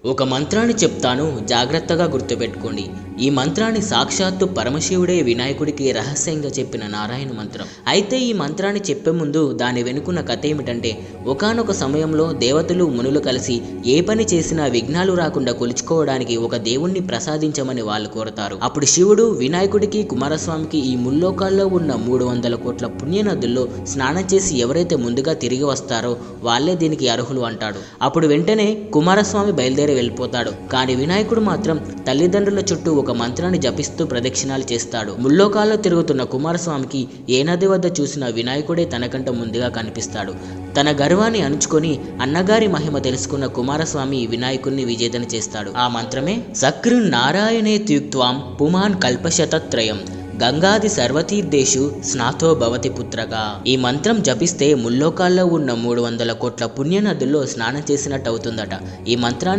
ఒక మంత్రాన్ని చెప్తాను, జాగ్రత్తగా గుర్తుపెట్టుకోండి. ఈ మంత్రాన్ని సాక్షాత్తు పరమశివుడే వినాయకుడికి రహస్యంగా చెప్పిన నారాయణ మంత్రం. అయితే ఈ మంత్రాన్ని చెప్పే ముందు దాని వెనుకున్న కథ ఏమిటంటే, ఒకానొక సమయంలో దేవతలు మునులు కలిసి ఏ పని చేసినా విఘ్నాలు రాకుండా కొలుచుకోవడానికి ఒక దేవుణ్ణి ప్రసాదించమని వాళ్ళు కోరతారు. అప్పుడు శివుడు వినాయకుడికి కుమారస్వామికి ఈ ముల్లోకాల్లో ఉన్న 300 కోట్ల పుణ్యనదుల్లో స్నానం చేసి ఎవరైతే ముందుగా తిరిగి వస్తారో వాళ్ళే దీనికి అర్హులు అంటాడు. అప్పుడు వెంటనే కుమారస్వామి బయలుదేరి వెళ్ళిపోతాడు. కానీ వినాయకుడు మాత్రం తల్లిదండ్రుల చుట్టూ ఒక మంత్రాన్ని జపిస్తూ ప్రదక్షిణాలు చేస్తాడు. ముల్లోకాల్లో తిరుగుతున్న కుమారస్వామికి ఏ నది వద్ద చూసిన వినాయకుడే తనకంట ముందుగా కనిపిస్తాడు. తన గర్వాన్ని అణుచుకొని అన్నగారి మహిమ తెలుసుకున్న కుమారస్వామి వినాయకుడిని విజేతన చేస్తాడు. ఆ మంత్రమే సకృన్ నారాయణే త్యుక్త్వాం పుమాన్ కల్పశతత్రయం గంగాది సర్వతీర్థేషు స్నాతో భవతి పుత్రగా. ఈ మంత్రం జపిస్తే ముల్లోకాల్లో ఉన్న 300 కోట్ల పుణ్యనదుల్లో స్నానం చేసినట్టు అవుతుందట. ఈ మంత్రాన్ని